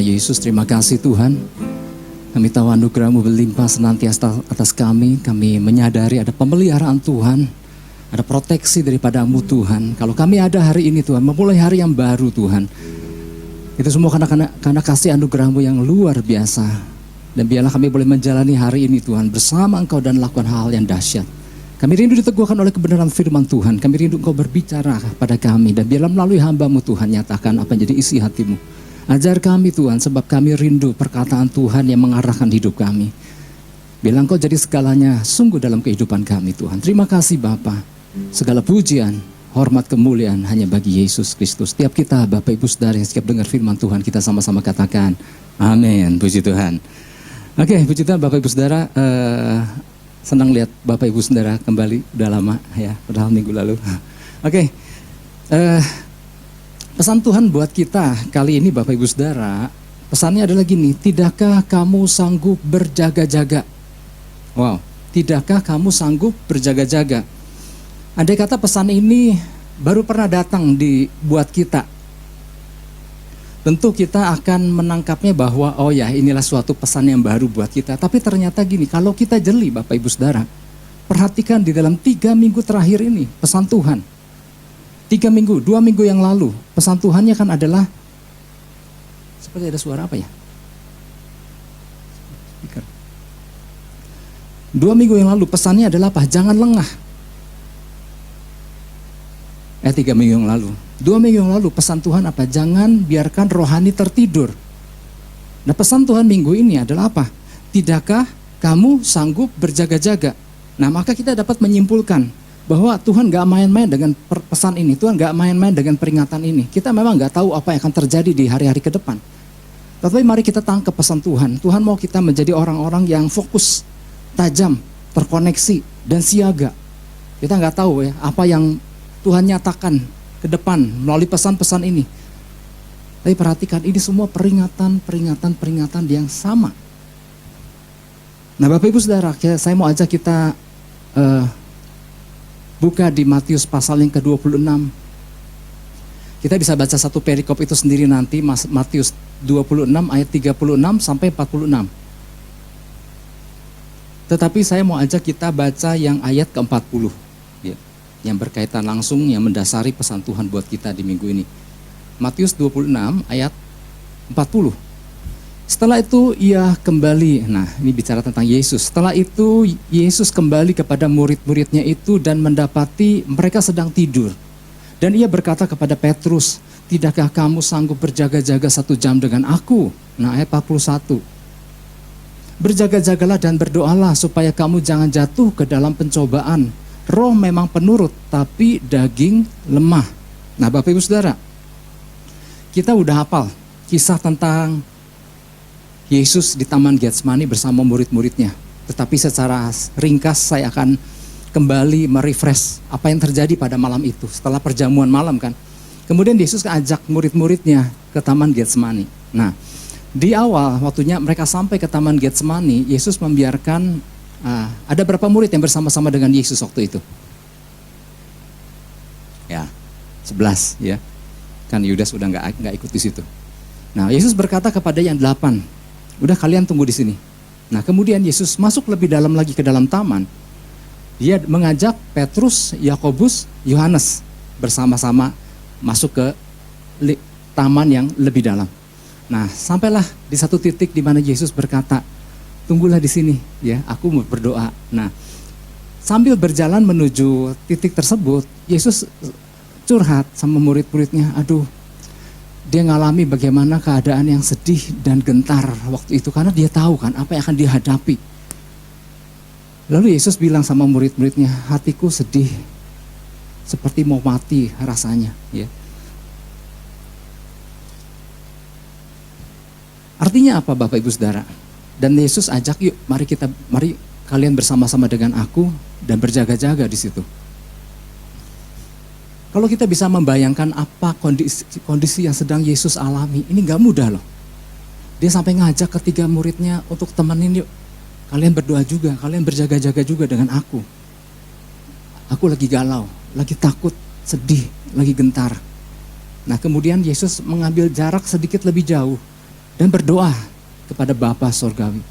Yesus, terima kasih Tuhan. Kami tahu anugerah-Mu berlimpah senantiasa atas kami. Kami menyadari ada pemeliharaan Tuhan, ada proteksi daripada-Mu Tuhan. Kalau kami ada hari ini Tuhan, memulai hari yang baru Tuhan, itu semua karena kasih anugerah-Mu yang luar biasa. Dan biarlah kami boleh menjalani hari ini Tuhan bersama Engkau dan lakukan hal yang dahsyat. Kami rindu diteguhkan oleh kebenaran firman Tuhan. Kami rindu Engkau berbicara pada kami. Dan biarlah melalui hamba-Mu Tuhan nyatakan apa yang jadi isi hati-Mu. Ajar kami Tuhan, sebab kami rindu perkataan Tuhan yang mengarahkan hidup kami. Bilang Kau jadi segalanya sungguh dalam kehidupan kami Tuhan. Terima kasih Bapa. Segala pujian, hormat, kemuliaan hanya bagi Yesus Kristus. Setiap kita Bapak Ibu Saudara yang siap dengar firman Tuhan, kita sama-sama katakan amin. Puji Tuhan. Oke, puji Tuhan Bapak Ibu Saudara. Senang lihat Bapak Ibu Saudara kembali, udah lama ya, padahal minggu lalu. Oke. Pesan Tuhan buat kita kali ini Bapak Ibu Saudara, pesannya adalah gini, tidakkah kamu sanggup berjaga-jaga? Wow, tidakkah kamu sanggup berjaga-jaga? Andai kata pesan ini baru pernah datang buat kita, tentu kita akan menangkapnya bahwa oh ya inilah suatu pesan yang baru buat kita. Tapi ternyata gini, kalau kita jeli Bapak Ibu Saudara, perhatikan di dalam 3 minggu terakhir ini pesan Tuhan. 2 minggu yang lalu, pesan Tuhannya kan adalah, seperti ada suara apa ya? 2 minggu yang lalu pesannya adalah apa? Jangan lengah. 3 minggu yang lalu. 2 minggu yang lalu pesan Tuhan apa? Jangan biarkan rohani tertidur. Nah pesan Tuhan minggu ini adalah apa? Tidakkah kamu sanggup berjaga-jaga? Nah maka kita dapat menyimpulkan bahwa Tuhan gak main-main dengan pesan ini, Tuhan gak main-main dengan peringatan ini. Kita memang gak tahu apa yang akan terjadi di hari-hari ke depan. Tapi mari kita tangkap pesan Tuhan. Tuhan mau kita menjadi orang-orang yang fokus, tajam, terkoneksi, dan siaga. Kita gak tahu ya apa yang Tuhan nyatakan ke depan melalui pesan-pesan ini. Tapi perhatikan, ini semua peringatan yang sama. Nah Bapak Ibu Saudara, saya mau ajak kita buka di Matius pasal yang ke-26. Kita bisa baca satu perikop itu sendiri nanti, Matius 26 ayat 36 sampai 46. Tetapi saya mau ajak kita baca yang ayat ke-40. Ya, yang berkaitan langsung, yang mendasari pesan Tuhan buat kita di minggu ini. Matius 26 ayat 40. Setelah itu ia kembali, nah ini bicara tentang Yesus. Setelah itu Yesus kembali kepada murid-muridnya itu dan mendapati mereka sedang tidur. Dan ia berkata kepada Petrus, tidakkah kamu sanggup berjaga-jaga 1 jam dengan aku? Nah ayat 41. Berjaga-jagalah dan berdoalah supaya kamu jangan jatuh ke dalam pencobaan. Roh memang penurut tapi daging lemah. Nah Bapak Ibu Saudara, kita udah hafal kisah tentang Yesus di Taman Getsemani bersama murid-muridnya. Tetapi secara ringkas saya akan kembali merefresh apa yang terjadi pada malam itu. Setelah perjamuan malam kan. Kemudian Yesus ajak murid-muridnya ke Taman Getsemani. Nah di awal waktunya mereka sampai ke Taman Getsemani, Yesus membiarkan, ada berapa murid yang bersama-sama dengan Yesus waktu itu? Ya 11 ya. Kan Yudas udah nggak ikut di situ. Nah Yesus berkata kepada yang 8, udah kalian tunggu di sini. Nah kemudian Yesus masuk lebih dalam lagi ke dalam taman. Dia mengajak Petrus, Yakobus, Yohanes bersama-sama masuk ke taman yang lebih dalam. Nah sampailah di satu titik di mana Yesus berkata, tunggulah di sini ya, aku mau berdoa. Nah sambil berjalan menuju titik tersebut, Yesus curhat sama murid-muridnya, aduh, dia ngalami bagaimana keadaan yang sedih dan gentar waktu itu karena dia tahu kan apa yang akan dihadapi. Lalu Yesus bilang sama murid-muridnya, hatiku sedih seperti mau mati rasanya. Ya. Artinya apa Bapak Ibu Saudara? Dan Yesus ajak, yuk mari kalian bersama-sama dengan aku dan berjaga-jaga di situ. Kalau kita bisa membayangkan apa kondisi yang sedang Yesus alami, ini gak mudah loh. Dia sampai ngajak ketiga muridnya untuk temenin, yuk kalian berdoa juga, kalian berjaga-jaga juga dengan aku. Aku lagi galau, lagi takut, sedih, lagi gentar. Nah kemudian Yesus mengambil jarak sedikit lebih jauh dan berdoa kepada Bapa Surgawi.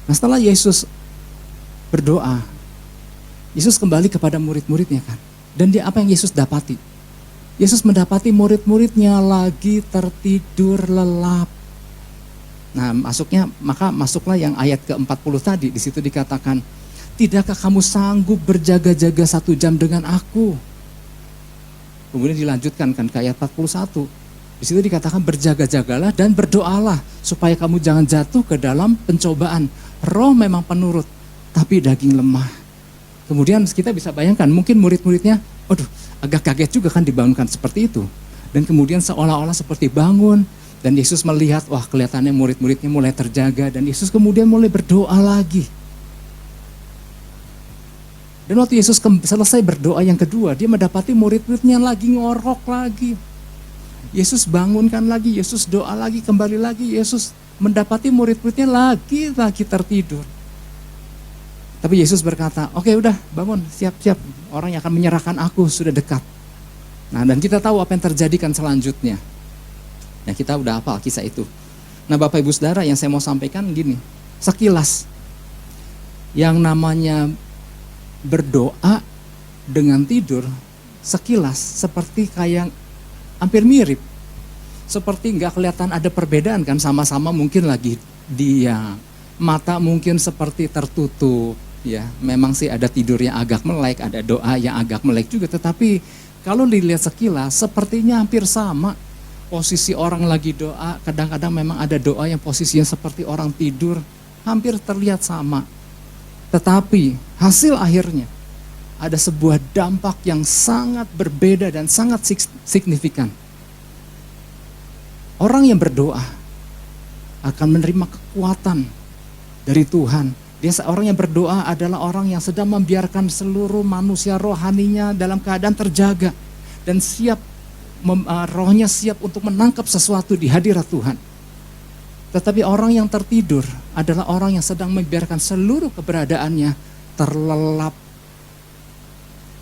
Nah, setelah Yesus berdoa, Yesus kembali kepada murid-muridnya kan. Dan dia apa yang Yesus dapati? Yesus mendapati murid-muridnya lagi tertidur lelap. Nah, maka masuklah yang ayat ke-40 tadi. Di situ dikatakan, tidakkah kamu sanggup berjaga-jaga 1 jam dengan aku? Kemudian dilanjutkan kan ke ayat 41. Di situ dikatakan berjaga-jagalah dan berdoalah supaya kamu jangan jatuh ke dalam pencobaan. Roh memang penurut, tapi daging lemah. Kemudian kita bisa bayangkan mungkin murid-muridnya, agak kaget juga kan dibangunkan seperti itu. Dan kemudian seolah-olah seperti bangun. Dan Yesus melihat, kelihatannya murid-muridnya mulai terjaga. Dan Yesus kemudian mulai berdoa lagi. Dan waktu Yesus selesai berdoa yang kedua, dia mendapati murid-muridnya lagi ngorok lagi. Yesus bangunkan lagi, Yesus doa lagi, kembali lagi. Yesus mendapati murid-muridnya lagi tertidur. Tapi Yesus berkata, oke, udah bangun, siap-siap. Orang yang akan menyerahkan aku sudah dekat. Nah, dan kita tahu apa yang terjadi kan selanjutnya. Nah, kita udah hafal kisah itu. Nah, Bapak Ibu Saudara, yang saya mau sampaikan gini. Sekilas, yang namanya berdoa dengan tidur, sekilas seperti kayak hampir mirip. Seperti nggak kelihatan ada perbedaan kan, sama-sama mungkin lagi diam. Mata mungkin seperti tertutup, ya. Memang sih ada tidur yang agak melek, ada doa yang agak melek juga. Tetapi kalau dilihat sekilas, sepertinya hampir sama. Posisi orang lagi doa, kadang-kadang memang ada doa yang posisinya seperti orang tidur, hampir terlihat sama. Tetapi hasil akhirnya ada sebuah dampak yang sangat berbeda dan sangat signifikan. Orang yang berdoa akan menerima kekuatan dari Tuhan. Orang yang berdoa adalah orang yang sedang membiarkan seluruh manusia rohaninya dalam keadaan terjaga dan siap, rohnya siap untuk menangkap sesuatu di hadirat Tuhan. Tetapi orang yang tertidur adalah orang yang sedang membiarkan seluruh keberadaannya terlelap.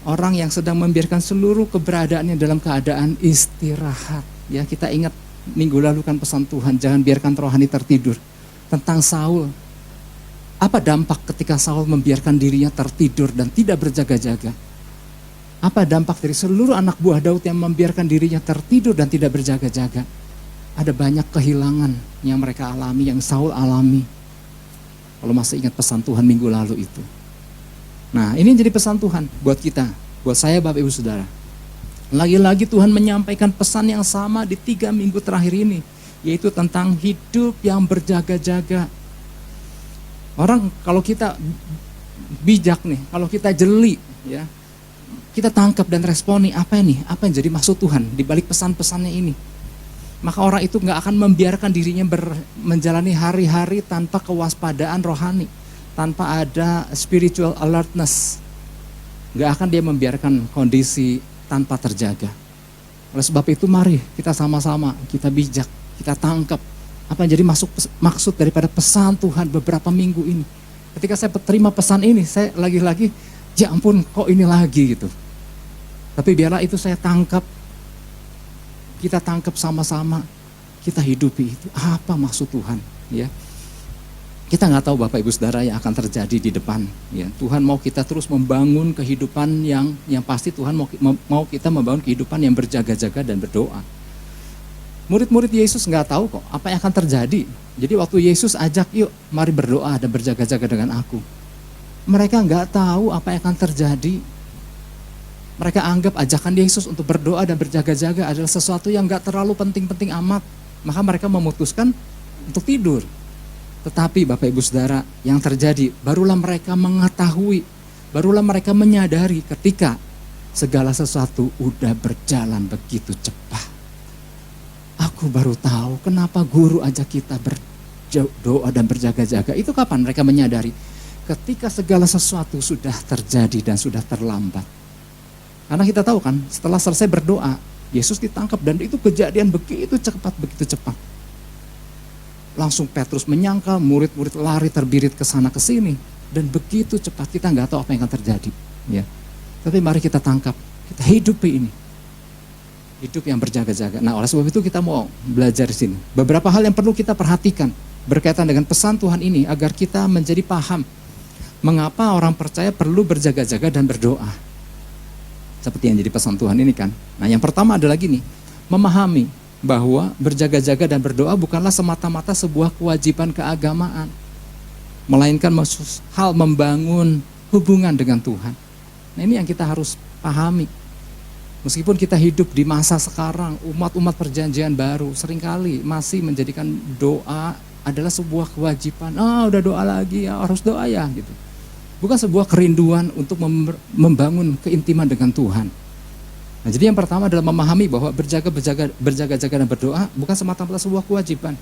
Orang yang sedang membiarkan seluruh keberadaannya dalam keadaan istirahat. Ya, kita ingat minggu lalu kan pesan Tuhan, jangan biarkan rohani tertidur. Tentang Saul. Apa dampak ketika Saul membiarkan dirinya tertidur dan tidak berjaga-jaga? Apa dampak dari seluruh anak buah Daud yang membiarkan dirinya tertidur dan tidak berjaga-jaga? Ada banyak kehilangan yang mereka alami, yang Saul alami. Kalau masih ingat pesan Tuhan minggu lalu itu. Nah, ini jadi pesan Tuhan buat kita, buat saya Bapak Ibu Saudara. Lagi-lagi Tuhan menyampaikan pesan yang sama di 3 minggu terakhir ini, yaitu tentang hidup yang berjaga-jaga. Orang kalau kita bijak nih, kalau kita jeli, ya, kita tangkap dan responi apa yang jadi maksud Tuhan di balik pesan-pesannya ini. Maka orang itu gak akan membiarkan dirinya menjalani hari-hari tanpa kewaspadaan rohani, tanpa ada spiritual alertness. Gak akan dia membiarkan kondisi tanpa terjaga. Oleh sebab itu mari kita sama-sama, kita bijak, kita tangkap apa yang jadi maksud daripada pesan Tuhan beberapa minggu ini. Ketika saya terima pesan ini, saya lagi-lagi, ya ampun kok ini lagi gitu. Tapi biarlah itu saya tangkap, kita tangkap sama-sama, kita hidupi itu. Apa maksud Tuhan? Ya, kita nggak tahu Bapak Ibu Saudara yang akan terjadi di depan. Ya, Tuhan mau kita terus membangun kehidupan yang pasti Tuhan mau kita membangun kehidupan yang berjaga-jaga dan berdoa. Murid-murid Yesus nggak tahu kok apa yang akan terjadi. Jadi waktu Yesus ajak, yuk mari berdoa dan berjaga-jaga dengan aku. Mereka nggak tahu apa yang akan terjadi. Mereka anggap ajakan Yesus untuk berdoa dan berjaga-jaga adalah sesuatu yang gak terlalu penting-penting amat. Maka mereka memutuskan untuk tidur. Tetapi Bapak Ibu Saudara, yang terjadi barulah mereka mengetahui, barulah mereka menyadari ketika segala sesuatu udah berjalan begitu cepat. Aku baru tahu kenapa guru ajak kita berdoa dan berjaga-jaga. Itu kapan mereka menyadari? Ketika segala sesuatu sudah terjadi dan sudah terlambat. Karena kita tahu kan, setelah selesai berdoa, Yesus ditangkap dan itu kejadian begitu cepat. Langsung Petrus menyangkal, murid-murid lari terbirit ke sana ke sini dan begitu cepat kita nggak tahu apa yang akan terjadi. Ya, tapi mari kita tangkap, kita hidupi ini. Hidup yang berjaga-jaga. Nah, oleh sebab itu kita mau belajar di sini. Beberapa hal yang perlu kita perhatikan berkaitan dengan pesan Tuhan ini agar kita menjadi paham mengapa orang percaya perlu berjaga-jaga dan berdoa. Seperti yang jadi pesan Tuhan ini kan. Nah, yang pertama adalah gini, memahami bahwa berjaga-jaga dan berdoa bukanlah semata-mata sebuah kewajiban keagamaan, melainkan hal membangun hubungan dengan Tuhan. Nah, ini yang kita harus pahami. Meskipun kita hidup di masa sekarang, umat-umat perjanjian baru seringkali masih menjadikan doa adalah sebuah kewajiban. Udah doa lagi, ya harus doa ya gitu. Bukan sebuah kerinduan untuk membangun keintiman dengan Tuhan. Nah, jadi yang pertama adalah memahami bahwa berjaga-jaga dan berdoa bukan semata-mata sebuah kewajiban.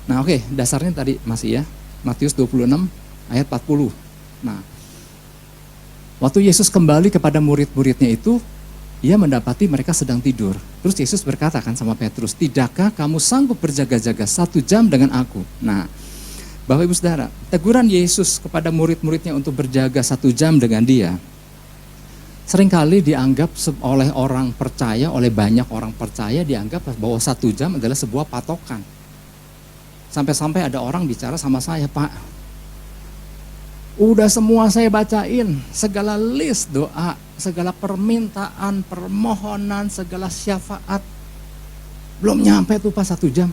Nah, oke, dasarnya tadi masih ya, Matius 26 ayat 40. Nah, waktu Yesus kembali kepada murid-muridnya itu, ia mendapati mereka sedang tidur. Terus Yesus berkata kan sama Petrus, tidakkah kamu sanggup berjaga-jaga 1 jam dengan aku? Nah, Bapak Ibu Saudara, teguran Yesus kepada murid-muridnya untuk berjaga 1 jam dengan dia, seringkali dianggap oleh orang percaya, oleh banyak orang percaya dianggap bahwa 1 jam adalah sebuah patokan. Sampai-sampai ada orang bicara sama saya, Pak, udah semua saya bacain, segala list doa, segala permintaan, permohonan, segala syafaat. Belum nyampe tuh Pak 1 jam.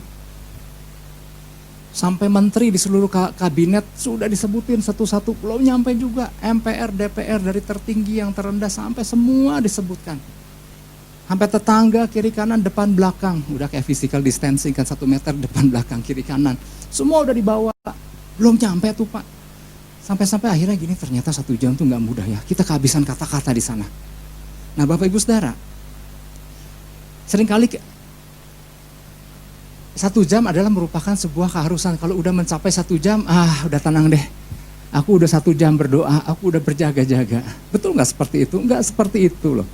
Sampai menteri di seluruh kabinet sudah disebutin satu-satu, belum nyampe juga. MPR, DPR dari tertinggi yang terendah sampai semua disebutkan. Sampai tetangga, kiri kanan, depan belakang. Udah kayak physical distancing kan 1 meter depan belakang, kiri kanan. Semua udah dibawa, belum nyampe tuh Pak. Sampai-sampai akhirnya gini, ternyata 1 jam tuh gak mudah ya. Kita kehabisan kata-kata di sana. Nah Bapak Ibu Saudara, seringkali 1 jam adalah merupakan sebuah keharusan. Kalau udah mencapai 1 jam, udah tenang deh. Aku udah 1 jam berdoa, aku udah berjaga-jaga. Betul gak seperti itu? Enggak seperti itu loh.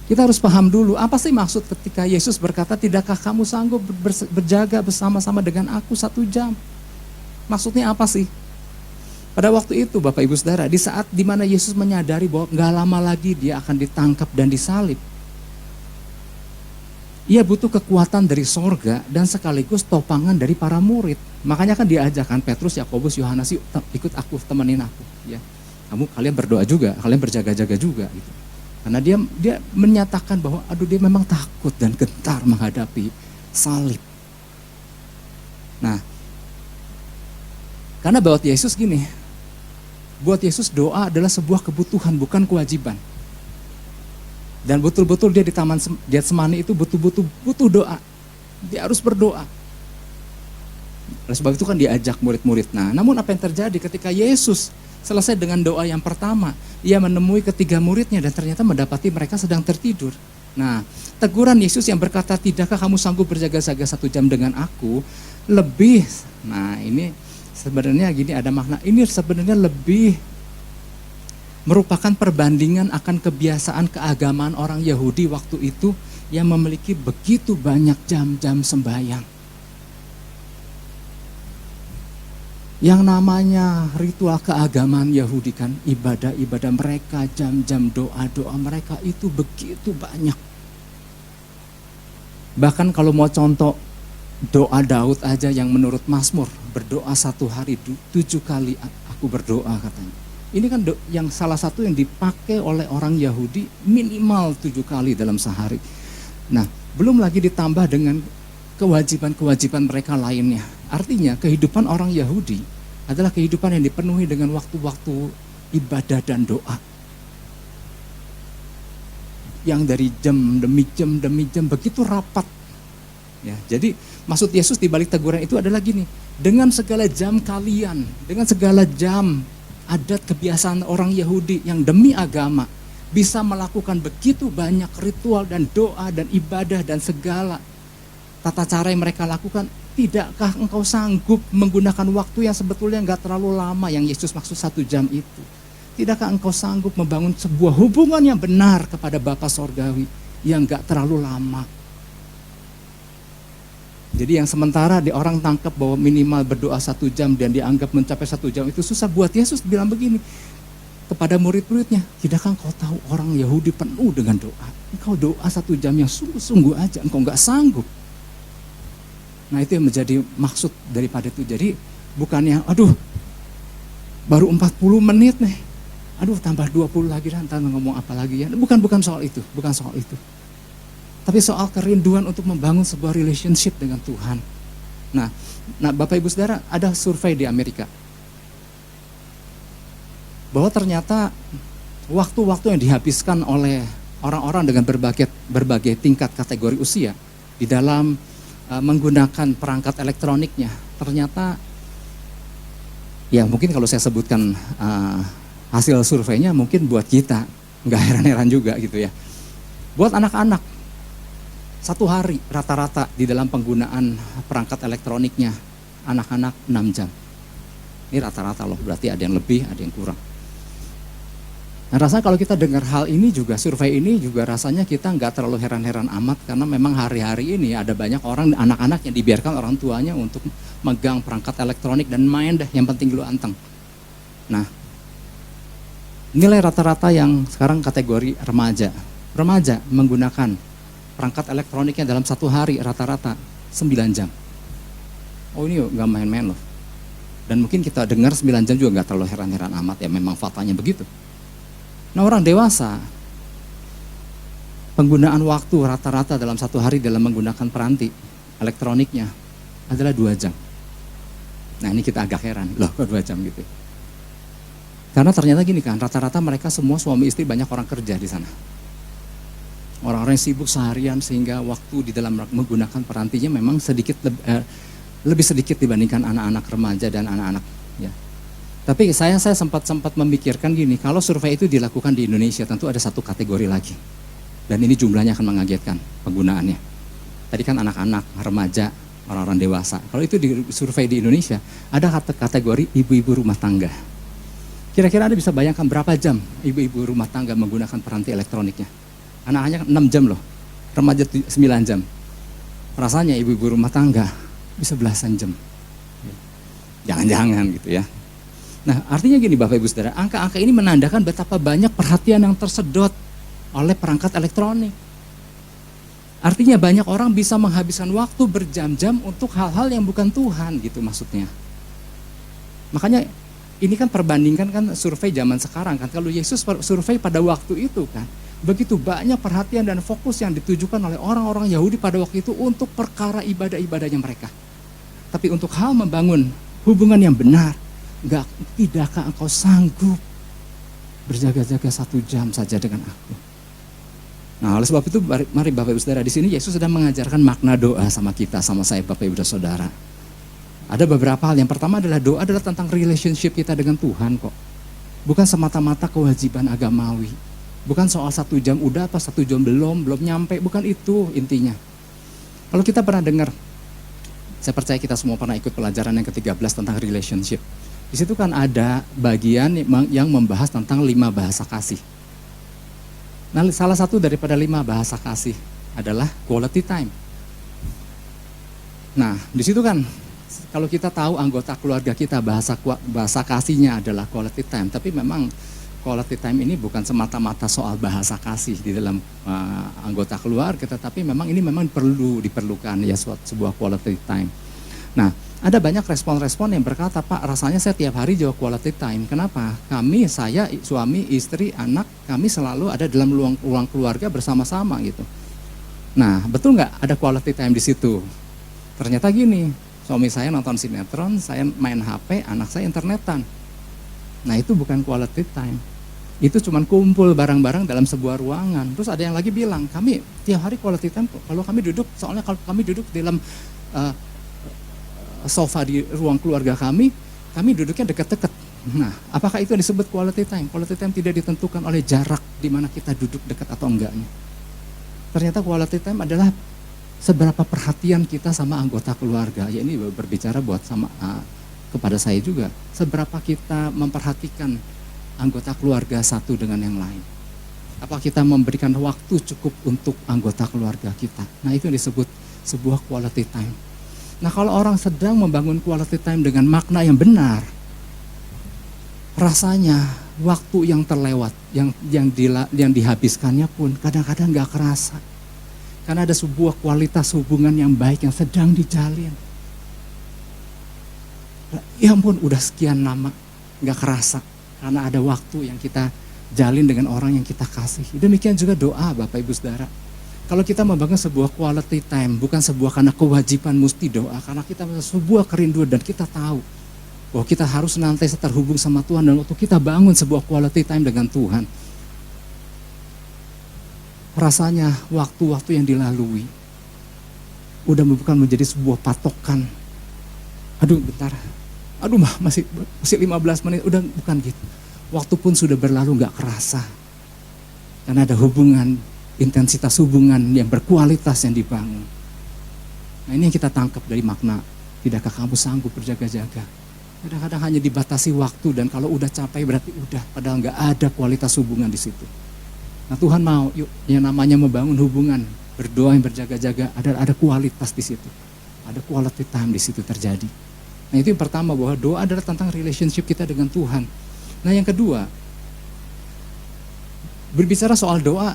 Kita harus paham dulu, apa sih maksud ketika Yesus berkata, tidakkah kamu sanggup berjaga bersama-sama dengan aku 1 jam? Maksudnya apa sih? Pada waktu itu Bapak Ibu Saudara, di saat dimana Yesus menyadari bahwa gak lama lagi dia akan ditangkap dan disalib, ia butuh kekuatan dari sorga dan sekaligus topangan dari para murid. Makanya kan diajarkan Petrus, Yakobus, Yohanes, yuk ikut aku, temenin aku. Ya, kalian berdoa juga, kalian berjaga-jaga juga. Gitu. Karena dia menyatakan bahwa dia memang takut dan gentar menghadapi salib. Nah, karena buat Yesus gini, buat Yesus doa adalah sebuah kebutuhan, bukan kewajiban. Dan betul-betul dia di Taman Getsemani itu butuh doa. Dia harus berdoa. Oleh sebab itu kan diajak murid-murid. Nah, namun apa yang terjadi ketika Yesus selesai dengan doa yang pertama, ia menemui ketiga muridnya dan ternyata mendapati mereka sedang tertidur. Nah, teguran Yesus yang berkata, tidakkah kamu sanggup berjaga-jaga 1 jam dengan aku, lebih, nah ini sebenarnya gini ada makna, ini sebenarnya lebih merupakan perbandingan akan kebiasaan keagamaan orang Yahudi waktu itu yang memiliki begitu banyak jam-jam sembahyang. Yang namanya ritual keagamaan Yahudi kan, ibadah-ibadah mereka, jam-jam doa-doa mereka itu begitu banyak. Bahkan kalau mau contoh doa Daud aja yang menurut Mazmur, berdoa 1 hari 7 kali aku berdoa katanya. Ini kan yang salah satu yang dipakai oleh orang Yahudi minimal 7 kali dalam sehari. Nah, belum lagi ditambah dengan kewajiban-kewajiban mereka lainnya. Artinya kehidupan orang Yahudi adalah kehidupan yang dipenuhi dengan waktu-waktu ibadah dan doa. Yang dari jam demi jam begitu rapat. Ya, jadi maksud Yesus di balik teguran itu adalah gini, dengan segala jam kalian, dengan segala jam adat kebiasaan orang Yahudi yang demi agama bisa melakukan begitu banyak ritual dan doa dan ibadah dan segala tata cara yang mereka lakukan, tidakkah engkau sanggup menggunakan waktu yang sebetulnya enggak terlalu lama yang Yesus maksud 1 jam itu? Tidakkah engkau sanggup membangun sebuah hubungan yang benar kepada Bapa Sorgawi yang enggak terlalu lama? Jadi yang sementara di orang tangkap bahwa minimal berdoa 1 jam dan dianggap mencapai 1 jam itu susah, buat Yesus bilang begini, kepada murid-muridnya, tidakkah engkau tahu orang Yahudi penuh dengan doa? Engkau doa 1 jam yang sungguh-sungguh aja, engkau nggak sanggup. Nah itu yang menjadi maksud daripada itu. Jadi bukannya, aduh baru 40 menit nih, aduh tambah 20 lagi dan entah ngomong apa lagi ya. Bukan soal itu, bukan soal itu. Tapi soal kerinduan untuk membangun sebuah relationship dengan Tuhan. Nah Bapak Ibu Saudara, ada survei di Amerika. Bahwa ternyata waktu-waktu yang dihabiskan oleh orang-orang dengan berbagai tingkat kategori usia di dalam menggunakan perangkat elektroniknya, ternyata ya mungkin kalau saya sebutkan hasil surveinya mungkin buat kita nggak heran-heran juga gitu ya. Buat anak-anak 1 hari rata-rata di dalam penggunaan perangkat elektroniknya anak-anak 6 jam. Ini rata-rata loh, berarti ada yang lebih, ada yang kurang. Nah rasanya kalau kita dengar hal ini juga, survei ini juga rasanya kita nggak terlalu heran-heran amat, karena memang hari-hari ini ada banyak orang, anak-anak yang dibiarkan orang tuanya untuk megang perangkat elektronik dan main deh, yang penting lu anteng. Nah nilai rata-rata yang sekarang kategori remaja menggunakan perangkat elektroniknya dalam 1 hari rata-rata 9 jam. Oh ini nggak main-main loh. Dan mungkin kita dengar 9 jam juga nggak terlalu heran-heran amat, ya memang faktanya begitu. Nah orang dewasa, penggunaan waktu rata-rata dalam 1 hari dalam menggunakan peranti elektroniknya adalah 2 jam. Nah ini kita agak heran, loh kok 2 jam gitu. Karena ternyata gini kan, rata-rata mereka semua suami istri banyak orang kerja di sana. Orang-orang yang sibuk seharian sehingga waktu di dalam menggunakan perantinya memang lebih sedikit dibandingkan anak-anak remaja dan anak-anak ya. Tapi saya sempat memikirkan gini, kalau survei itu dilakukan di Indonesia tentu ada 1 kategori lagi. Dan ini jumlahnya akan mengagetkan penggunaannya. Tadi kan anak-anak, remaja, orang-orang dewasa. Kalau itu di survei di Indonesia, ada kategori ibu-ibu rumah tangga. Kira-kira Anda bisa bayangkan berapa jam ibu-ibu rumah tangga menggunakan peranti elektroniknya? Anak-anaknya 6 jam loh, remaja 9 jam. Rasanya ibu-ibu rumah tangga bisa belasan jam. Jangan-jangan gitu ya. Nah artinya gini Bapak Ibu Saudara, angka-angka ini menandakan betapa banyak perhatian yang tersedot oleh perangkat elektronik. Artinya banyak orang bisa menghabiskan waktu berjam-jam untuk hal-hal yang bukan Tuhan gitu maksudnya. Makanya ini kan perbandingkan kan survei zaman sekarang kan. Kalau Yesus survei pada waktu itu kan, begitu banyak perhatian dan fokus yang ditujukan oleh orang-orang Yahudi pada waktu itu untuk perkara ibadah-ibadahnya mereka. Tapi untuk hal membangun hubungan yang benar, tidakkah engkau sanggup berjaga-jaga 1 jam saja dengan aku? Nah oleh sebab itu mari Bapak Ibu Saudara, di sini Yesus sedang mengajarkan makna doa sama kita, sama saya Bapak Ibu dan Saudara. Ada beberapa hal, yang pertama adalah doa adalah tentang relationship kita dengan Tuhan kok. Bukan semata-mata kewajiban agamawi. Bukan soal 1 jam udah atau 1 jam belum nyampe, bukan itu intinya. Kalau kita pernah dengar, saya percaya kita semua pernah ikut pelajaran yang ke-13 tentang relationship. Di situ kan ada bagian yang membahas tentang 5 bahasa kasih. Nah, salah satu daripada 5 bahasa kasih adalah quality time. Nah, di situ kan kalau kita tahu anggota keluarga kita bahasa kasihnya adalah quality time, tapi memang quality time ini bukan semata-mata soal bahasa kasih di dalam anggota keluarga, tetapi memang ini diperlukan ya sebuah quality time. Nah, ada banyak respon-respon yang berkata, Pak, rasanya saya tiap hari jauh quality time. Kenapa? Saya, suami, istri, anak, kami selalu ada dalam ruang keluarga bersama-sama gitu. Nah, betul nggak ada quality time di situ? Ternyata gini, suami saya nonton sinetron, saya main HP, anak saya internetan. Nah, itu bukan quality time. Itu cuma kumpul bareng-bareng dalam sebuah ruangan. Terus ada yang lagi bilang, kami tiap hari quality time kalau kami duduk, soalnya kalau kami duduk dalam sofa di ruang keluarga kami duduknya dekat-dekat. Nah, apakah itu yang disebut quality time? Quality time tidak ditentukan oleh jarak di mana kita duduk dekat atau enggaknya. Ternyata quality time adalah seberapa perhatian kita sama anggota keluarga. Ya ini berbicara buat kepada saya juga. Seberapa kita memperhatikan anggota keluarga satu dengan yang lain. Apa kita memberikan waktu cukup untuk anggota keluarga kita? Nah, itu yang disebut sebuah quality time. Nah, kalau orang sedang membangun quality time dengan makna yang benar, rasanya waktu yang terlewat, yang dihabiskannya pun kadang-kadang gak kerasa. Karena ada sebuah kualitas hubungan yang baik yang sedang dijalin. Ya ampun, udah sekian lama gak kerasa. Karena ada waktu yang kita jalin dengan orang yang kita kasih. Demikian juga doa Bapak Ibu Saudara. Kalau kita membangun sebuah quality time, bukan sebuah karena kewajiban mesti doa. Karena kita sebuah kerinduan dan kita tahu bahwa kita harus senantiasa terhubung sama Tuhan. Dan waktu kita bangun sebuah quality time dengan Tuhan, rasanya waktu-waktu yang dilalui udah bukan menjadi sebuah patokan. Aduh bentar, masih 15 menit, udah bukan gitu. Waktu pun sudah berlalu gak kerasa. Karena ada hubungan, intensitas hubungan yang berkualitas yang dibangun. Nah ini yang kita tangkap dari makna, tidakkah kamu sanggup berjaga-jaga? Kadang-kadang hanya dibatasi waktu dan kalau udah capek berarti udah, padahal gak ada kualitas hubungan di situ. Nah Tuhan mau, yuk yang namanya membangun hubungan, berdoa yang berjaga-jaga, ada kualitas di situ. Ada quality time di situ terjadi. Nah itu yang pertama, bahwa doa adalah tentang relationship kita dengan Tuhan. Nah yang kedua, berbicara soal doa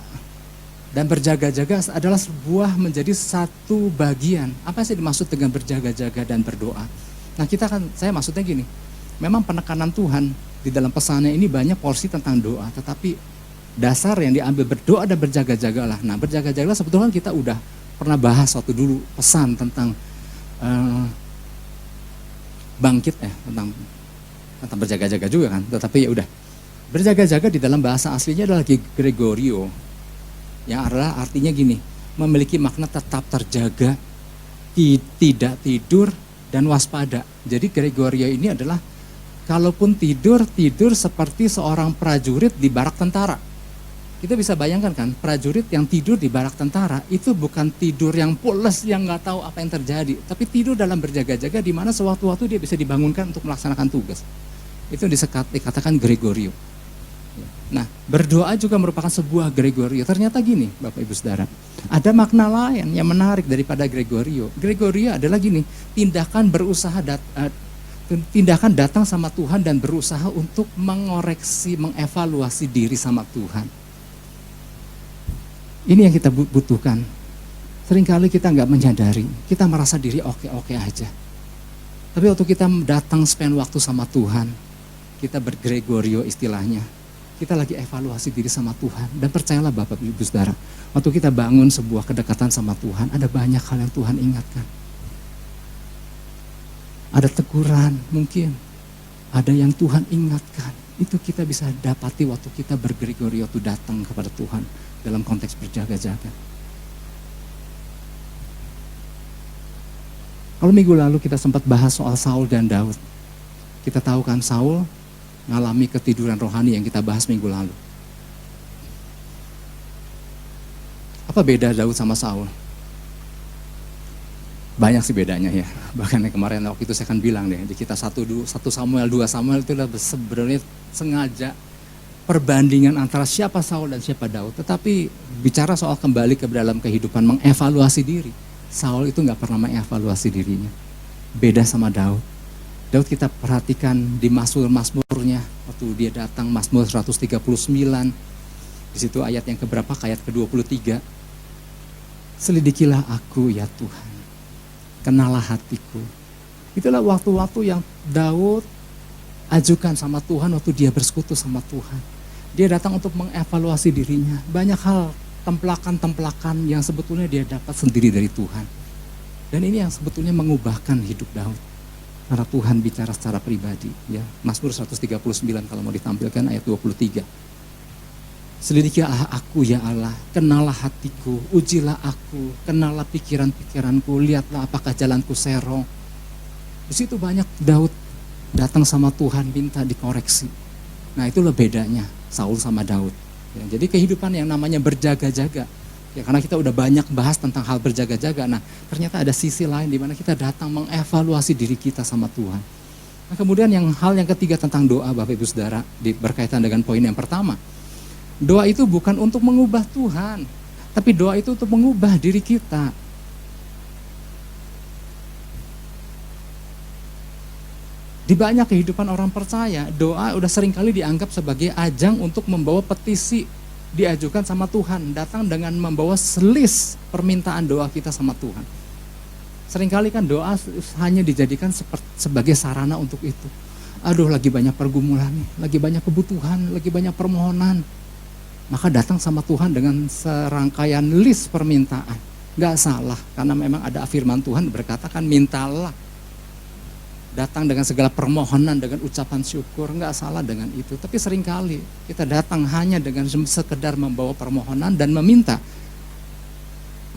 dan berjaga-jaga adalah sebuah menjadi satu bagian. Apa sih dimaksud dengan berjaga-jaga dan berdoa? Nah saya maksudnya gini, memang penekanan Tuhan di dalam pesannya ini banyak porsi tentang doa, tetapi dasar yang diambil berdoa dan berjaga-jagalah. Nah berjaga-jagalah sebetulnya kita udah pernah bahas waktu dulu pesan tentang bangkit tentang berjaga-jaga juga kan, tetapi ya udah. Berjaga-jaga di dalam bahasa aslinya adalah Gregorio, yang adalah artinya gini, memiliki makna tetap terjaga, tidak tidur dan waspada. Jadi Gregorio ini adalah kalaupun tidur seperti seorang prajurit di barak tentara. Kita bisa bayangkan kan, prajurit yang tidur di barak tentara itu bukan tidur yang pules yang nggak tahu apa yang terjadi, tapi tidur dalam berjaga-jaga di mana sewaktu-waktu dia bisa dibangunkan untuk melaksanakan tugas. Itu dikatakan Gregorio. Nah, berdoa juga merupakan sebuah Gregorio. Ternyata gini, Bapak Ibu Saudara, ada makna lain yang menarik daripada Gregorio. Gregorio adalah gini, tindakan datang sama Tuhan dan berusaha untuk mengoreksi, mengevaluasi diri sama Tuhan. Ini yang kita butuhkan. Seringkali kita nggak menyadari, kita merasa diri oke-oke aja. Tapi waktu kita datang spend waktu sama Tuhan, kita bergregorio istilahnya, kita lagi evaluasi diri sama Tuhan. Dan percayalah Bapak Ibu Saudara, waktu kita bangun sebuah kedekatan sama Tuhan, ada banyak hal yang Tuhan ingatkan. Ada teguran mungkin, ada yang Tuhan ingatkan. Itu kita bisa dapati waktu kita bergregorio itu datang kepada Tuhan dalam konteks berjaga-jaga. Kalau minggu lalu kita sempat bahas soal Saul dan Daud. Kita tahu kan Saul mengalami ketiduran rohani yang kita bahas minggu lalu. Apa beda Daud sama Saul? Banyak sih bedanya ya. Bahkan kemarin waktu itu saya kan bilang deh, di kita 1 Samuel, 2 Samuel itu sebenarnya sengaja perbandingan antara siapa Saul dan siapa Daud. Tetapi bicara soal kembali ke dalam kehidupan, mengevaluasi diri. Saul itu gak pernah mengevaluasi dirinya. Beda sama Daud. Daud kita perhatikan di Mazmur-Mazmurnya, waktu dia datang Mazmur 139, di situ ayat yang keberapa, ayat ke-23. Selidikilah aku ya Tuhan, kenalah hatiku. Itulah waktu-waktu yang Daud ajukan sama Tuhan waktu dia bersekutu sama Tuhan. Dia datang untuk mengevaluasi dirinya. Banyak hal, templakan-templakan yang sebetulnya dia dapat sendiri dari Tuhan. Dan ini yang sebetulnya mengubahkan hidup Daud. Karena Tuhan bicara secara pribadi. Ya. Mazmur 139 kalau mau ditampilkan ayat 23. Selidikilah aku ya Allah, kenalah hatiku, ujilah aku, kenalah pikiran-pikiranku, lihatlah apakah jalanku serong. Di situ banyak Daud datang sama Tuhan minta dikoreksi. Nah itulah bedanya Saul sama Daud. Ya, jadi kehidupan yang namanya berjaga-jaga. Ya karena kita udah banyak bahas tentang hal berjaga-jaga. Nah ternyata ada sisi lain di mana kita datang mengevaluasi diri kita sama Tuhan. Nah kemudian hal yang ketiga tentang doa Bapak Ibu Saudara berkaitan dengan poin yang pertama. Doa itu bukan untuk mengubah Tuhan, tapi doa itu untuk mengubah diri kita. Di banyak kehidupan orang percaya, doa udah seringkali dianggap sebagai ajang untuk membawa petisi diajukan sama Tuhan, datang dengan membawa list permintaan doa kita sama Tuhan. Seringkali kan doa hanya dijadikan sebagai sarana untuk itu. Aduh, lagi banyak pergumulan nih, lagi banyak kebutuhan, lagi banyak permohonan. Maka datang sama Tuhan dengan serangkaian list permintaan. Gak salah, karena memang ada firman Tuhan berkata kan mintalah. Datang dengan segala permohonan, dengan ucapan syukur, gak salah dengan itu. Tapi seringkali kita datang hanya dengan sekedar membawa permohonan dan meminta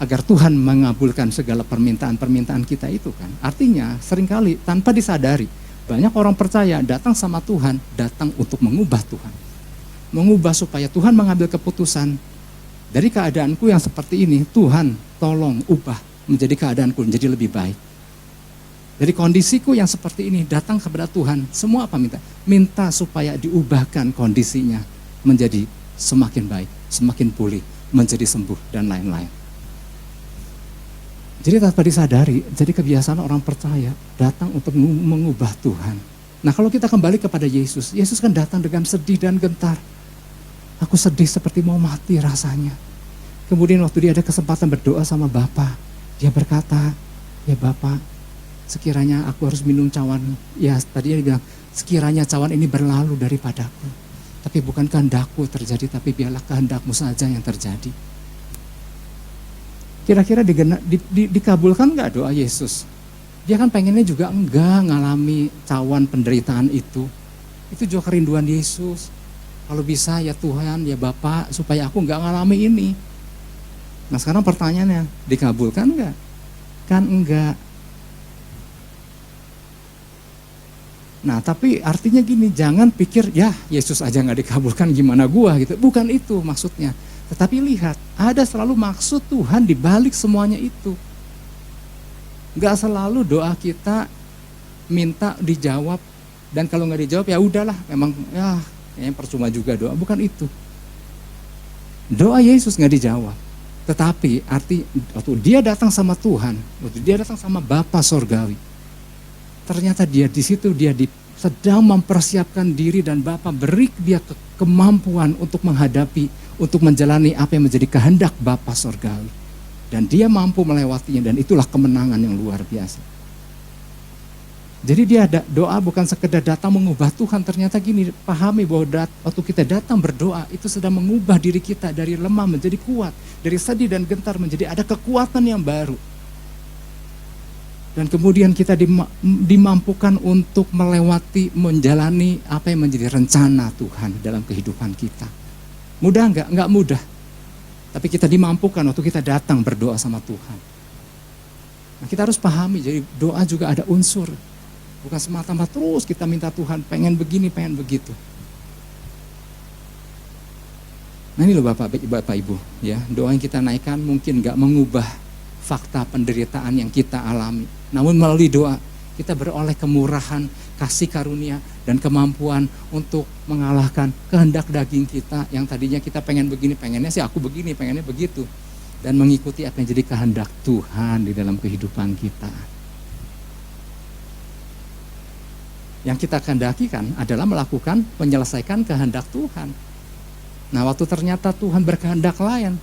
agar Tuhan mengabulkan segala permintaan-permintaan kita itu kan. Artinya seringkali tanpa disadari, banyak orang percaya datang sama Tuhan, datang untuk mengubah Tuhan. Mengubah supaya Tuhan mengambil keputusan. Dari keadaanku yang seperti ini, Tuhan tolong ubah menjadi keadaanku menjadi lebih baik. Dari kondisiku yang seperti ini, datang kepada Tuhan, semua apa minta? Minta supaya diubahkan kondisinya menjadi semakin baik, semakin pulih, menjadi sembuh dan lain-lain. Jadi tanpa disadari, jadi kebiasaan orang percaya datang untuk mengubah Tuhan. Nah kalau kita kembali kepada Yesus, Yesus kan datang dengan sedih dan gentar. Aku sedih seperti mau mati rasanya. Kemudian waktu dia ada kesempatan berdoa sama Bapa, dia berkata, ya Bapa, sekiranya aku harus minum cawan. Ya tadinya dia bilang, sekiranya cawan ini berlalu daripadaku. Tapi bukan kehendakku terjadi, tapi biarlah kehendakmu saja yang terjadi. Kira-kira dikabulkan nggak doa Yesus? Dia kan pengennya juga enggak ngalami cawan penderitaan itu. Itu juga kerinduan Yesus. Kalau bisa ya Tuhan, ya Bapa, supaya aku enggak ngalami ini. Nah sekarang pertanyaannya, dikabulkan nggak? Kan enggak. Nah tapi artinya gini, jangan pikir ya Yesus aja nggak dikabulkan gimana gua gitu. Bukan itu maksudnya. Tetapi lihat, ada selalu maksud Tuhan di balik semuanya itu. Gak selalu doa kita minta dijawab, dan kalau gak dijawab ya udahlah, memang ya kayaknya percuma juga doa, bukan itu. Doa Yesus gak dijawab, tetapi arti waktu dia datang sama Tuhan, waktu dia datang sama Bapa Sorgawi, ternyata dia di situ sedang mempersiapkan diri dan Bapa beri dia kemampuan untuk menghadapi, untuk menjalani apa yang menjadi kehendak Bapa Sorgawi. Dan dia mampu melewatinya dan itulah kemenangan yang luar biasa. Jadi dia doa bukan sekedar datang mengubah Tuhan, ternyata gini, pahami bahwa waktu kita datang berdoa itu sedang mengubah diri kita dari lemah menjadi kuat, dari sedih dan gentar menjadi ada kekuatan yang baru. Dan kemudian kita dimampukan untuk melewati, menjalani apa yang menjadi rencana Tuhan dalam kehidupan kita. Mudah enggak? Enggak mudah. Tapi kita dimampukan waktu kita datang berdoa sama Tuhan. Nah, kita harus pahami, jadi doa juga ada unsur. Bukan semata-mata terus kita minta Tuhan, pengen begini, pengen begitu. Nah ini loh Bapak Ibu, ya, doa yang kita naikkan mungkin enggak mengubah fakta penderitaan yang kita alami. Namun melalui doa, kita beroleh kemurahan, kasih karunia, dan kemampuan untuk mengalahkan kehendak daging kita yang tadinya kita pengen begini, pengennya sih aku begini, pengennya begitu. Dan mengikuti apa yang jadi kehendak Tuhan di dalam kehidupan kita. Yang kita kehendaki kan adalah melakukan, menyelesaikan kehendak Tuhan. Nah waktu ternyata Tuhan berkehendak lain,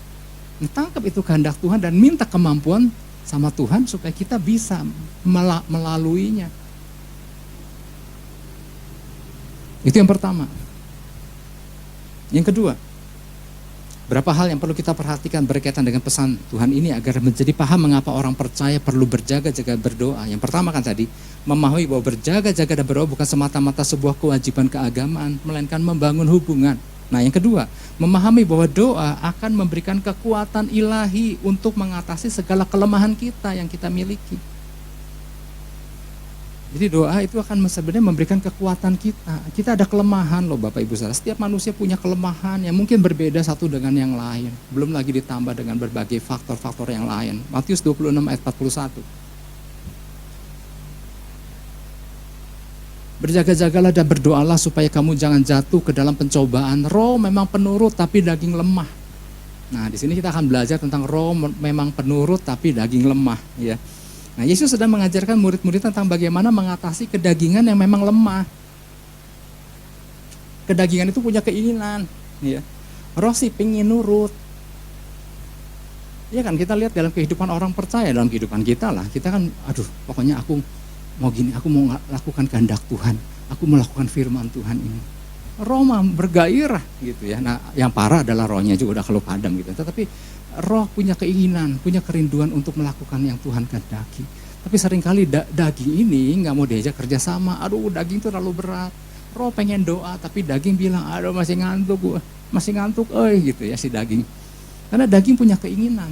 tangkap itu kehendak Tuhan dan minta kemampuan sama Tuhan supaya kita bisa melaluinya. Itu yang pertama. Yang kedua, berapa hal yang perlu kita perhatikan berkaitan dengan pesan Tuhan ini agar menjadi paham mengapa orang percaya perlu berjaga-jaga berdoa. Yang pertama kan tadi, memahami bahwa berjaga-jaga dan berdoa bukan semata-mata sebuah kewajiban keagamaan, melainkan membangun hubungan. Nah yang kedua, memahami bahwa doa akan memberikan kekuatan ilahi untuk mengatasi segala kelemahan kita yang kita miliki. Jadi doa itu akan sebenarnya memberikan kekuatan kita. Kita ada kelemahan loh Bapak Ibu Saudara. Setiap manusia punya kelemahan yang mungkin berbeda satu dengan yang lain. Belum lagi ditambah dengan berbagai faktor-faktor yang lain. Matius 26 ayat 41. Berjaga-jagalah dan berdoalah supaya kamu jangan jatuh ke dalam pencobaan. Roh memang penurut tapi daging lemah. Nah, di sini kita akan belajar tentang roh memang penurut tapi daging lemah, ya. Nah, Yesus sedang mengajarkan murid-murid tentang bagaimana mengatasi kedagingan yang memang lemah. Kedagingan itu punya keinginan, ya. Roh sih pengen nurut. Iya kan, kita lihat dalam kehidupan orang percaya, dalam kehidupan kita lah, kita kan, aduh, pokoknya aku mau gini, aku mau lakukan kehendak Tuhan, aku melakukan firman Tuhan ini. Roh mah bergairah gitu ya. Nah, yang parah adalah rohnya juga udah kalau padam gitu. Tetapi roh punya keinginan, punya kerinduan untuk melakukan yang Tuhan kehendaki. Tapi seringkali daging ini nggak mau diajak kerjasama. Aduh, daging itu terlalu berat. Roh pengen doa, tapi daging bilang, aduh masih ngantuk, gitu ya si daging. Karena daging punya keinginan.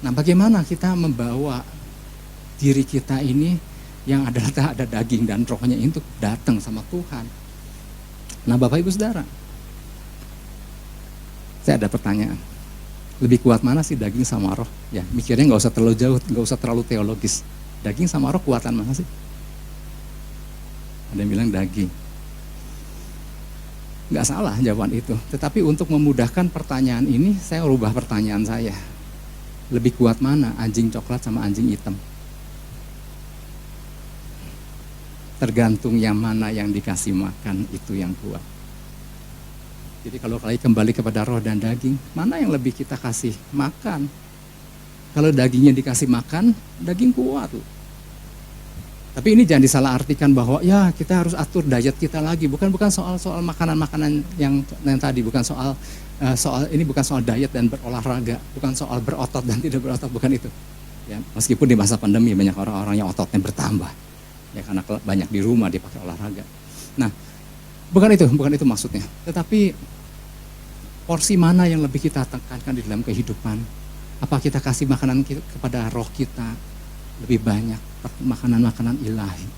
Nah, bagaimana kita membawa diri kita ini yang adalah ada daging dan rohnya itu datang sama Tuhan. Nah, Bapak Ibu Saudara, saya ada pertanyaan. Lebih kuat mana sih daging sama roh? Ya, mikirnya nggak usah terlalu jauh, nggak usah terlalu teologis. Daging sama roh kuatan mana sih? Ada yang bilang daging. Nggak salah jawaban itu. Tetapi untuk memudahkan pertanyaan ini, saya ubah pertanyaan saya. Lebih kuat mana anjing coklat sama anjing hitam? Tergantung yang mana yang dikasih makan, itu yang kuat. Jadi kalau kembali kepada roh dan daging, mana yang lebih kita kasih makan? Kalau dagingnya dikasih makan, daging kuat loh. Tapi ini jangan disalahartikan bahwa ya kita harus atur diet kita lagi. Bukan soal makanan-makanan yang tadi, bukan soal ini bukan soal diet dan berolahraga, bukan soal berotot dan tidak berotot, bukan itu. Ya, meskipun di masa pandemi banyak orang-orang yang ototnya bertambah. Ya, karena banyak di rumah dipakai olahraga. Nah, bukan itu maksudnya. Tetapi porsi mana yang lebih kita tekankan di dalam kehidupan? Apa kita kasih makanan kepada roh kita lebih banyak, makanan-makanan ilahi?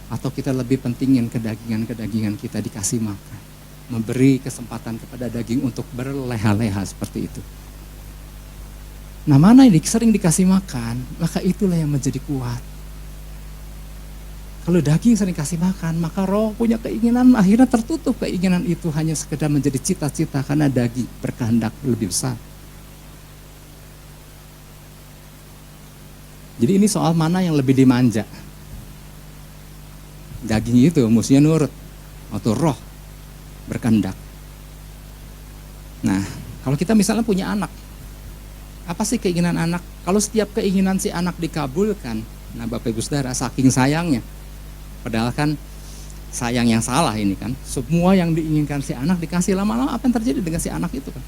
Atau kita lebih pentingin kedagingan kita dikasih makan? Memberi kesempatan kepada daging untuk berleha-leha seperti itu. Nah, mana yang sering dikasih makan, maka itulah yang menjadi kuat. Kalau daging sering kasih makan, maka roh punya keinginan, akhirnya tertutup keinginan itu hanya sekedar menjadi cita-cita karena daging berkehendak lebih besar. Jadi ini soal mana yang lebih dimanja. Daging itu mestinya nurut, atau roh berkehendak. Nah, kalau kita misalnya punya anak, apa sih keinginan anak? Kalau setiap keinginan si anak dikabulkan, nah Bapak Ibu Saudara, saking sayangnya, padahal kan sayang yang salah ini kan. Semua yang diinginkan si anak dikasih, lama-lama apa yang terjadi dengan si anak itu kan?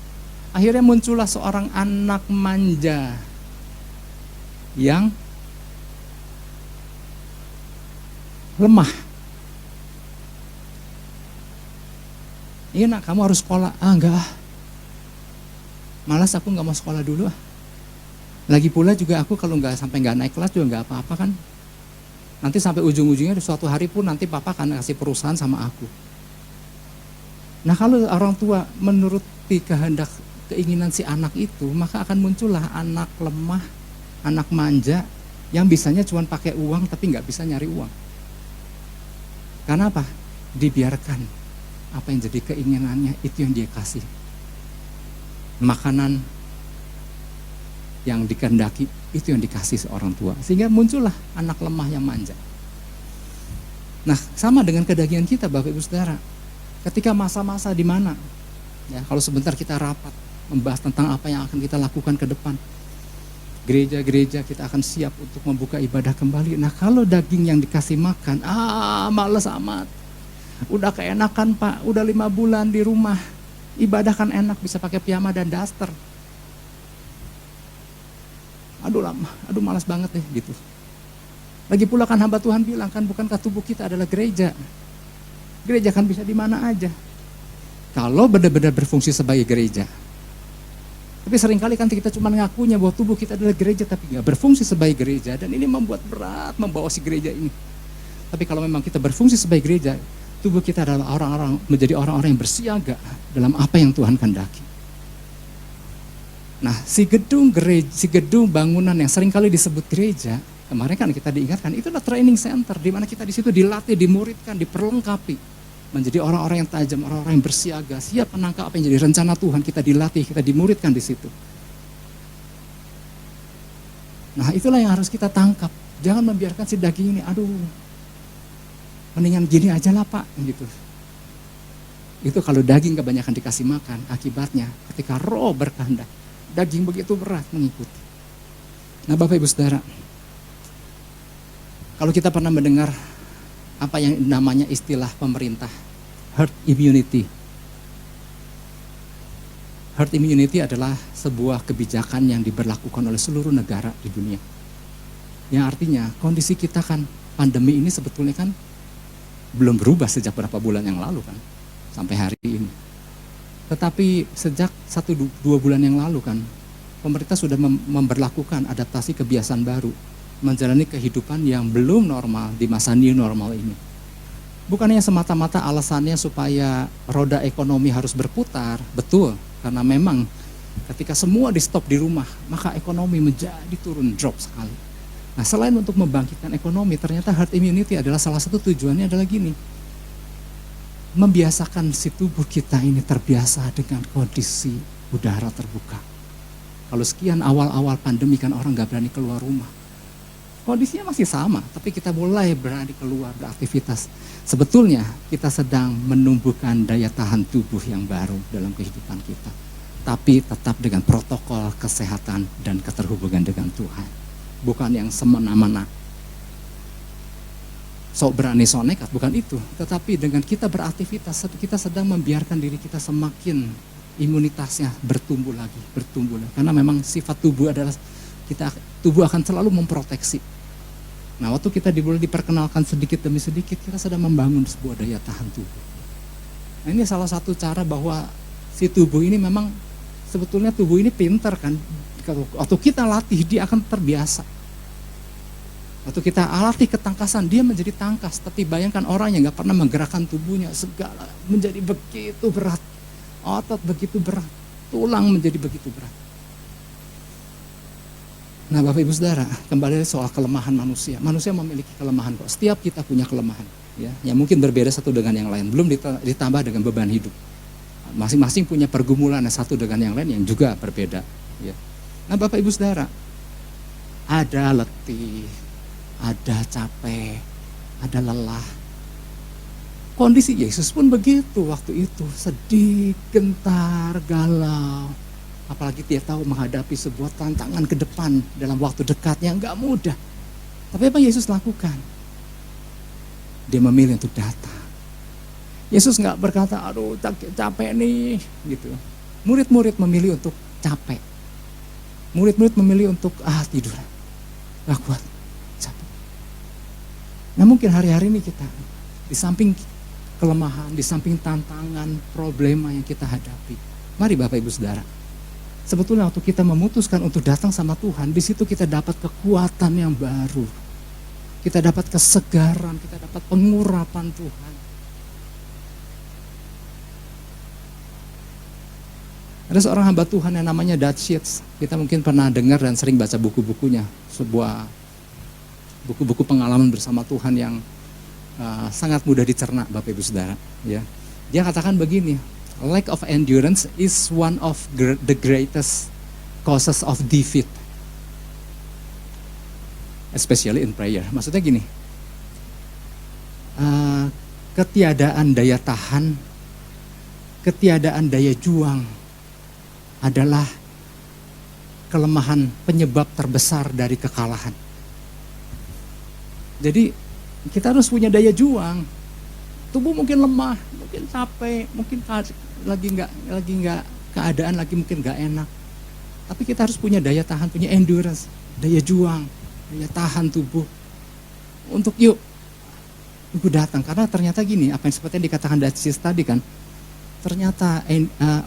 Akhirnya muncullah seorang anak manja yang lemah. Iya nak, kamu harus sekolah. Enggak. Malas, aku nggak mau sekolah dulu. Lagi pula juga aku kalau sampai nggak naik kelas juga nggak apa-apa kan. Nanti sampai ujung-ujungnya suatu hari pun nanti papa akan kasih perusahaan sama aku. Nah, kalau orang tua menuruti kehendak keinginan si anak itu, maka akan muncullah anak lemah, anak manja yang bisanya cuma pakai uang tapi nggak bisa nyari uang. Karena apa? Dibiarkan apa yang jadi keinginannya itu yang dia kasih. Makanan yang dikehendaki itu yang dikasih seorang tua, sehingga muncullah anak lemah yang manja. Nah, sama dengan kedagingan kita Bapak Ibu Saudara. Ketika masa-masa di mana, ya kalau sebentar kita rapat membahas tentang apa yang akan kita lakukan ke depan, gereja-gereja kita akan siap untuk membuka ibadah kembali. Nah, kalau daging yang dikasih makan, males amat, udah keenakan Pak, udah 5 bulan di rumah, ibadah kan enak, bisa pakai piyama dan daster. Aduh lama, aduh malas banget deh gitu. Lagi pula kan hamba Tuhan bilang kan, bukankah tubuh kita adalah gereja? Gereja kan bisa di mana aja. Kalau benar-benar berfungsi sebagai gereja. Tapi seringkali kan kita cuma ngakunya bahwa tubuh kita adalah gereja, tapi nggak berfungsi sebagai gereja. Dan ini membuat berat membawa si gereja ini. Tapi kalau memang kita berfungsi sebagai gereja, tubuh kita adalah menjadi orang-orang yang bersiaga dalam apa yang Tuhan kehendaki. Nah, si gedung bangunan yang seringkali disebut gereja, kemarin kan kita diingatkan, itu adalah training center, di mana kita di situ dilatih, dimuridkan, diperlengkapi, menjadi orang-orang yang tajam, orang-orang yang bersiaga, siap menangkap apa yang jadi rencana Tuhan. Kita dilatih, kita dimuridkan di situ. Nah itulah yang harus kita tangkap. Jangan membiarkan si daging ini, aduh mendingan gini aja lah Pak, gitu. Itu kalau daging kebanyakan dikasih makan, akibatnya ketika roh berkehendak, daging begitu berat mengikuti. Nah Bapak Ibu Saudara, kalau kita pernah mendengar apa yang namanya istilah pemerintah, herd immunity. Herd immunity adalah sebuah kebijakan yang diberlakukan oleh seluruh negara di dunia. Yang artinya kondisi kita kan, pandemi ini sebetulnya kan belum berubah sejak beberapa bulan yang lalu kan, sampai hari ini. Tetapi sejak 1-2 bulan yang lalu kan, pemerintah sudah memberlakukan adaptasi kebiasaan baru, menjalani kehidupan yang belum normal di masa new normal ini. Bukannya semata-mata alasannya supaya roda ekonomi harus berputar, betul, karena memang ketika semua di stop di rumah, maka ekonomi menjadi turun, drop sekali. Nah selain untuk membangkitkan ekonomi, ternyata herd immunity adalah salah satu tujuannya adalah gini, membiasakan si tubuh kita ini terbiasa dengan kondisi udara terbuka. Kalau sekian awal-awal pandemi kan orang gak berani keluar rumah. Kondisinya masih sama, tapi kita mulai berani keluar beraktivitas. Sebetulnya kita sedang menumbuhkan daya tahan tubuh yang baru dalam kehidupan kita. Tapi tetap dengan protokol kesehatan dan keterhubungan dengan Tuhan. Bukan yang semena-mena. Sok berani, sok nekat, bukan itu. Tetapi dengan kita beraktivitas, kita sedang membiarkan diri kita semakin imunitasnya bertumbuh lagi. Karena memang sifat tubuh adalah tubuh akan selalu memproteksi. Nah waktu kita mulai diperkenalkan sedikit demi sedikit, kita sedang membangun sebuah daya tahan tubuh. Nah ini salah satu cara bahwa si tubuh ini memang, sebetulnya tubuh ini pintar kan. Waktu kita latih, dia akan terbiasa. Waktu kita latih ketangkasan, dia menjadi tangkas. Tapi bayangkan orang yang gak pernah menggerakkan tubuhnya, segala menjadi begitu berat. Otot begitu berat, tulang menjadi begitu berat. Nah Bapak Ibu Saudara, kembali soal kelemahan manusia. Manusia memiliki kelemahan kok, setiap kita punya kelemahan. Ya, yang mungkin berbeda satu dengan yang lain, belum ditambah dengan beban hidup. Masing-masing punya pergumulan satu dengan yang lain yang juga berbeda. Ya. Nah Bapak Ibu Saudara, ada letih, ada capek, ada lelah. Kondisi Yesus pun begitu waktu itu, sedih, gentar, galau. Apalagi dia tahu menghadapi sebuah tantangan ke depan dalam waktu dekat yang gak mudah. Tapi apa Yesus lakukan? Dia memilih untuk datang. Yesus gak berkata, aduh capek nih, gitu. Murid-murid memilih untuk capek. Murid-murid memilih untuk tidur, gak kuat, capek. Nah mungkin hari-hari ini kita di samping kelemahan, di samping tantangan, problema yang kita hadapi. Mari Bapak Ibu Saudara, sebetulnya waktu kita memutuskan untuk datang sama Tuhan, di situ kita dapat kekuatan yang baru. Kita dapat kesegaran, kita dapat pengurapan Tuhan. Ada seorang hamba Tuhan yang namanya Dutch Sheets. Kita mungkin pernah dengar dan sering baca buku-bukunya. Sebuah buku-buku pengalaman bersama Tuhan yang sangat mudah dicerna Bapak Ibu Saudara. Ya. Dia katakan begini, lack of endurance is one of the greatest causes of defeat. Especially in prayer. Maksudnya gini, ketiadaan daya tahan, ketiadaan daya juang adalah kelemahan penyebab terbesar dari kekalahan. Jadi kita harus punya daya juang. Tubuh mungkin lemah, mungkin capek, mungkin lagi nggak keadaan lagi mungkin nggak enak. Tapi kita harus punya daya tahan, punya endurance, daya juang, daya tahan tubuh. Untuk yuk datang. Karena ternyata gini, apa yang seperti yang dikatakan Dutch tadi kan, ternyata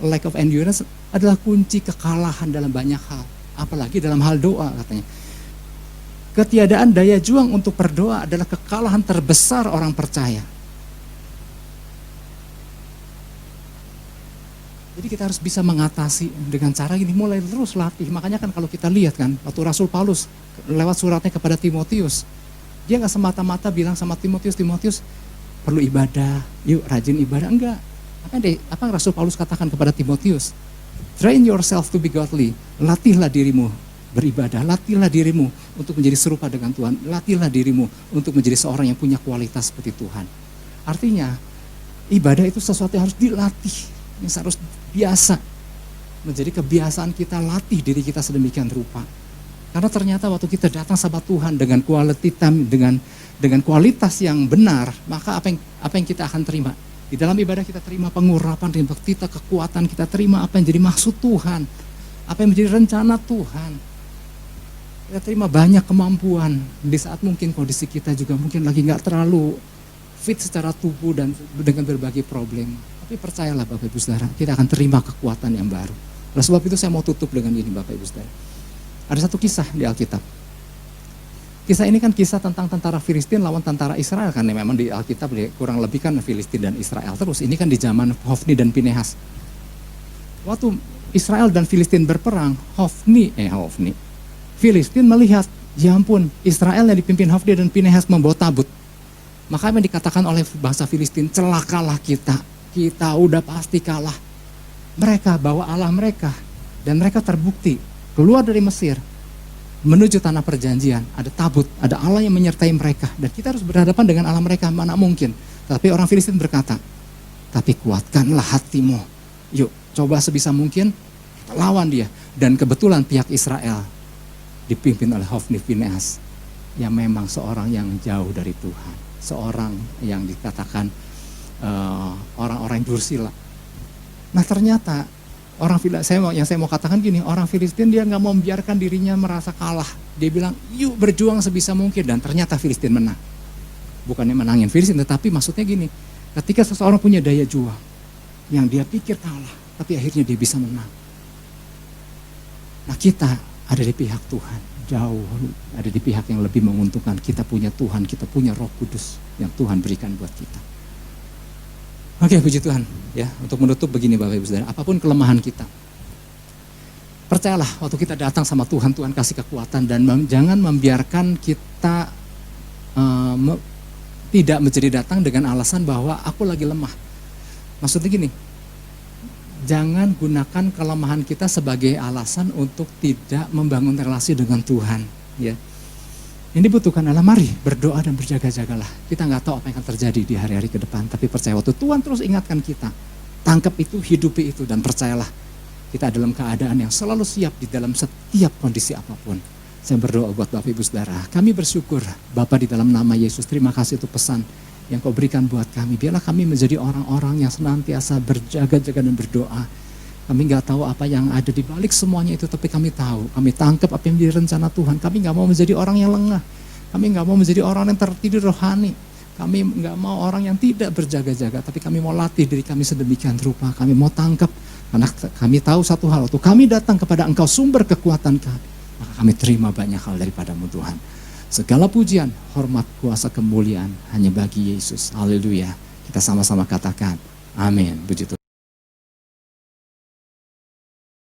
lack of endurance adalah kunci kekalahan dalam banyak hal. Apalagi dalam hal doa katanya. Ketiadaan daya juang untuk berdoa adalah kekalahan terbesar orang percaya. Jadi kita harus bisa mengatasi dengan cara ini, mulai terus latih. Makanya kan kalau kita lihat kan, waktu Rasul Paulus lewat suratnya kepada Timotius, dia gak semata-mata bilang sama Timotius, perlu ibadah, yuk rajin ibadah. Enggak. Apa yang Rasul Paulus katakan kepada Timotius? Train yourself to be godly. Latihlah dirimu beribadah. Latihlah dirimu untuk menjadi serupa dengan Tuhan. Latihlah dirimu untuk menjadi seorang yang punya kualitas seperti Tuhan. Artinya, ibadah itu sesuatu yang harus dilatih, yang harus biasa. Menjadi kebiasaan kita, latih diri kita sedemikian rupa. Karena ternyata waktu kita datang sama Tuhan dengan quality time, dengan kualitas yang benar, maka apa yang kita akan terima? Di dalam ibadah kita terima pengurapan, kita kekuatan, kita terima apa yang jadi maksud Tuhan, apa yang menjadi rencana Tuhan. Kita terima banyak kemampuan di saat mungkin kondisi kita juga mungkin lagi gak terlalu fit secara tubuh dan dengan berbagai problem. Tapi percayalah Bapak Ibu Saudara, kita akan terima kekuatan yang baru. Oleh sebab itu saya mau tutup dengan ini Bapak Ibu Saudara. Ada satu kisah di Alkitab. Kisah ini kan kisah tentang tentara Filistin lawan tentara Israel kan. Memang di Alkitab kurang lebih kan Filistin dan Israel terus. Ini kan di zaman Hofni dan Pinehas. Waktu Israel dan Filistin berperang, Filistin melihat, ya ampun, Israel yang dipimpin Hofni dan Pinehas membawa tabut. Maka yang dikatakan oleh bangsa Filistin, celakalah kita udah pasti kalah. Mereka bawa Allah mereka, dan mereka terbukti keluar dari Mesir, menuju tanah perjanjian, ada tabut, ada Allah yang menyertai mereka, dan kita harus berhadapan dengan Allah mereka, mana mungkin. Tapi orang Filistin berkata, tapi kuatkanlah hatimu, yuk coba sebisa mungkin, kita lawan dia. Dan kebetulan pihak Israel, dipimpin oleh Hofni Pinehas, yang memang seorang yang jauh dari Tuhan, seorang yang dikatakan orang-orang yang dursila. Nah ternyata saya mau katakan gini, orang Filistin dia nggak mau membiarkan dirinya merasa kalah. Dia bilang, yuk berjuang sebisa mungkin, dan ternyata Filistin menang. Bukannya menangin Filistin, tetapi maksudnya gini, ketika seseorang punya daya juang, yang dia pikir kalah, tapi akhirnya dia bisa menang. Nah kita ada di pihak Tuhan, jauh ada di pihak yang lebih menguntungkan. Kita punya Tuhan, kita punya Roh Kudus yang Tuhan berikan buat kita. Oke, puji Tuhan. Ya, untuk menutup begini Bapak Ibu Saudara, apapun kelemahan kita, percayalah waktu kita datang sama Tuhan, Tuhan kasih kekuatan, dan jangan membiarkan kita tidak menjadi datang dengan alasan bahwa aku lagi lemah. Maksudnya gini, jangan gunakan kelemahan kita sebagai alasan untuk tidak membangun relasi dengan Tuhan. Ya. Yang dibutuhkan adalah mari berdoa dan berjaga-jagalah. Kita nggak tahu apa yang akan terjadi di hari-hari ke depan, tapi percaya waktu Tuhan terus ingatkan kita, tangkap itu, hidupi itu, dan percayalah kita dalam keadaan yang selalu siap di dalam setiap kondisi apapun. Saya berdoa buat Bapak Ibu Saudara, kami bersyukur Bapa di dalam nama Yesus, terima kasih untuk pesan yang Kau berikan buat kami. Biarlah kami menjadi orang-orang yang senantiasa berjaga-jaga dan berdoa. Kami nggak tahu apa yang ada di balik semuanya itu, tapi kami tahu, kami tangkap apa yang menjadi rencana Tuhan. Kami nggak mau menjadi orang yang lengah, kami nggak mau menjadi orang yang tertidur rohani, kami nggak mau orang yang tidak berjaga-jaga, tapi kami mau latih diri kami sedemikian rupa. Kami mau tangkap, karena kami tahu satu hal, waktu kami datang kepada Engkau sumber kekuatan kami, maka kami terima banyak hal daripadamu Tuhan. Segala pujian, hormat, kuasa, kemuliaan hanya bagi Yesus. Haleluya. Kita sama-sama katakan, amin. Puji Tuhan.